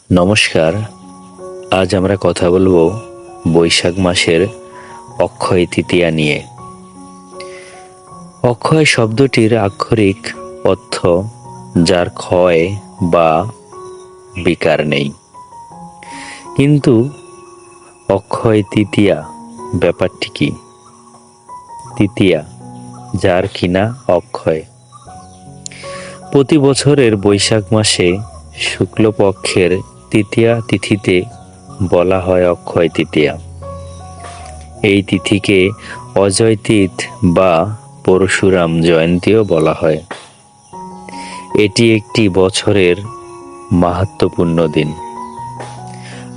নমস্কার। আজ আমরা কথা বলবো বৈশাখ মাসের অক্ষয় তৃতীয়া নিয়ে। অক্ষয় শব্দটির আক্ষরিক অর্থ যার ক্ষয় বা বিকার নেই, কিন্তু অক্ষয় তৃতীয়া ব্যাপারটি কি? তৃতীয়া যার কিনা অক্ষয়। প্রতি বছরের বৈশাখ মাসে শুক্লপক্ষের তৃতীয়া তিথিতে বলা হয় অক্ষয় তৃতীয়া। এই তিথিকে অজয় তিথ বা পরশুরাম জয়ন্তীও বলা হয়। এটি একটি বছরের মাহাত্ম্যপূর্ণ দিন।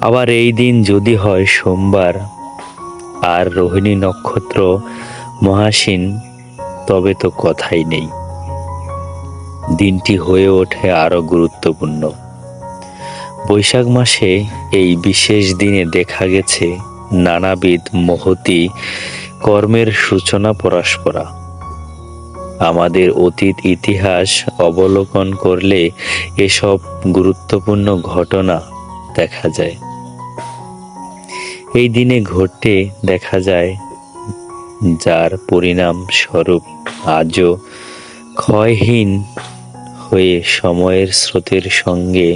আবার এই দিন যদি হয় সোমবার আর রোহিণী নক্ষত্র মহাসীন, তবে তো কথাই নেই। দিনটি হয়ে ওঠে আরো গুরুত্বপূর্ণ। বৈশাখ মাসে এই বিশেষ দিনে দেখা গেছে নানাবিধ মহতী কর্মের সূচনা পরস্পরা। আমাদের অতীত ইতিহাস অবলোকন করলে এসব গুরুত্বপূর্ণ ঘটনা দেখা যায়। এই দিনে ঘটে দেখা যায় যার পরিণাম স্বরূপ আজও ক্ষয়হীন হয়ে সময়ের স্রোতের সঙ্গে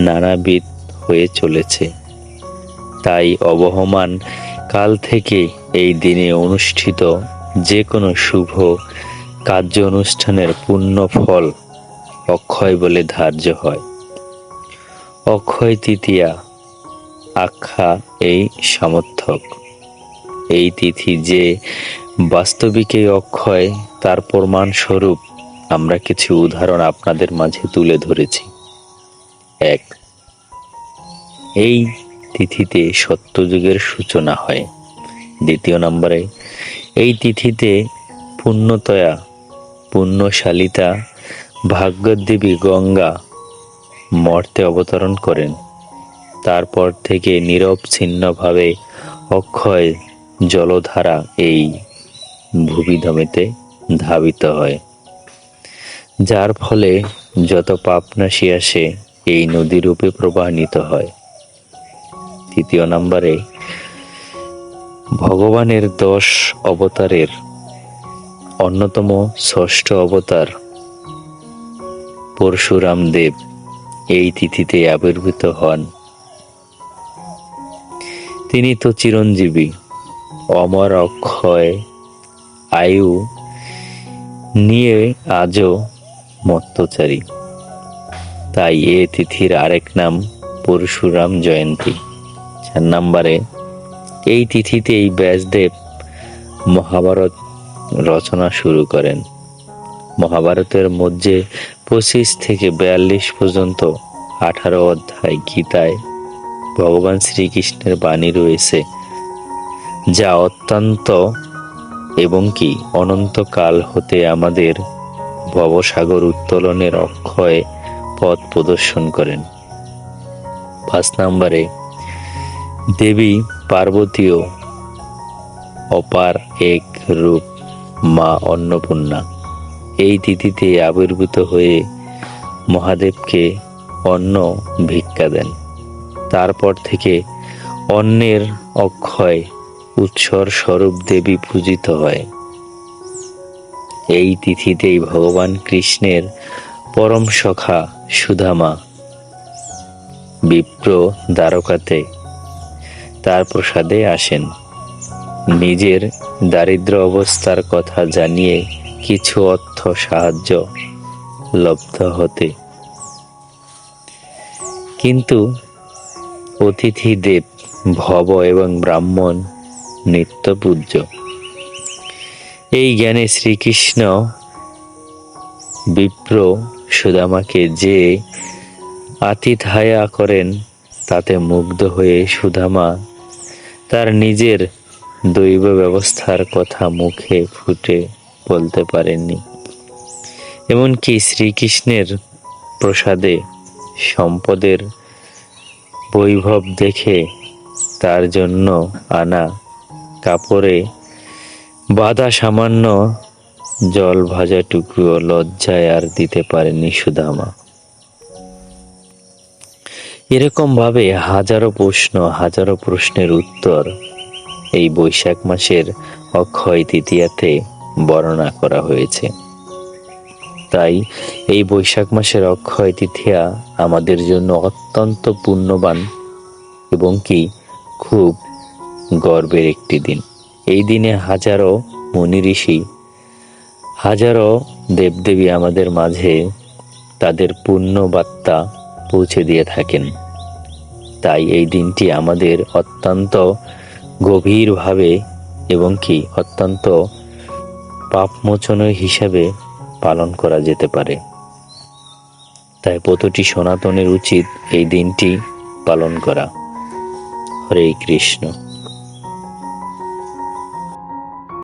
নানাবিধ হয়ে চলেছে। তাই অবহমান কাল থেকে এই দিনে অনুষ্ঠিত যে কোনো শুভ কার্য অনুষ্ঠানের পূর্ণ ফল অক্ষয় বলে ধার্য হয়। অক্ষয় তৃতীয়া আখ্যা এই সমর্থক। এই তিথি যে বাস্তবিকই অক্ষয় তার প্রমাণ স্বরূপ আমরা কিছু উদাহরণ আপনাদের মাঝে তুলে ধরেছি। 1. এই তিথিতে সত্যযুগের সূচনা হয়। 2 নম্বরে, এই তিথিতে পুণ্যতয়া পুণ্যশালিতা ভাগ্যদেবী গঙ্গা মর্তে অবতরণ করেন। তারপর থেকে নিরবচ্ছিন্নভাবে অক্ষয় জলধারা এই ভূমিধমেতে ধাবিত হয়, যার ফলে যত পাপনাশী আসে এই নদীরূপে প্রবাহিত হয়। 3 নম্বরে, ভগবানের 10 অবতারের অন্যতম ষষ্ঠ অবতার পরশুরাম দেব এই তিথিতে আবির্ভূত হন। তিনি তো চিরঞ্জীবী, অমর অক্ষয় আয়ু নিয়ে আজও মত্তচারী। তাই এ তিথির আরেক নাম পরশুরাম জয়ন্তী। 4 নম্বরে, এই তিথিতেই ব্যাসদেব মহাভারত রচনা শুরু করেন। মহাভারতের মধ্যে 25 থেকে 42 পর্যন্ত 18 অধ্যায় গীতায় ভগবান শ্রীকৃষ্ণের বাণী রয়েছে, যা অত্যন্ত এবং কি অনন্তকাল হতে আমাদের ভবসাগর উত্তোলনের অক্ষয় পথ প্রদর্শন করেন। 5 নম্বরে, দেবী পার্বতীও অপার এক রূপ মা অন্নপূর্ণা এই তিথিতে আবির্ভূত হয়ে মহাদেবকে অন্ন ভিক্ষা দেন। তারপর থেকে অন্নের অক্ষয় উৎসর স্বরূপ দেবী পূজিত হয়। এই তিথিতেই ভগবান কৃষ্ণের পরম সখা সুদামা বিপ্র দ্বারকাতে তার প্রসাদে আসেন। নিজের দারিদ্র অবস্থার কথা জানিয়ে কিছু অর্থ সাহায্য লব্ধ হতে, কিন্তু অতিথি দেব ভব এবং ব্রাহ্মণ নিত্য পূজ্য। এই জ্ঞানে শ্রীকৃষ্ণ বিপ্র সুদামাকে যে আতিথেয় করেন তাতে মুগ্ধ হয়ে সুদামা তার নিজের দৈব ব্যবস্থার কথা মুখে ফুটে বলতে পারেননি। এমনকি শ্রীকৃষ্ণের প্রসাদে সম্পদের বৈভব দেখে তার জন্য আনা কাপড়ে বাঁধা সামান্য জল ভাজা টুকরো লজ্জায় আর দিতে পারেনি সুদামা। এরকম ভাবে হাজারো প্রশ্ন, হাজারো প্রশ্নের উত্তর এই বৈশাখ মাসের অক্ষয় তৃতীয়াতে বর্ণনা করা হয়েছে। তাই এই বৈশাখ মাসের অক্ষয় তৃতীয়া আমাদের জন্য অত্যন্ত পুণ্যবান এবং কি খুব গর্বের একটি দিন। এই দিনে হাজারো মুনি ঋষি, হাজারো দেবদেবী আমাদের মাঝে তাদের পুণ্য বার্তা পৌঁছে দিয়ে থাকেন। তাই এই দিনটি আমাদের অত্যন্ত গভীরভাবে এবং কি অত্যন্ত পাপমোচনের হিসাবে পালন করা যেতে পারে। তাই প্রতিটি সনাতনের উচিত এই দিনটি পালন করা। হরে কৃষ্ণ।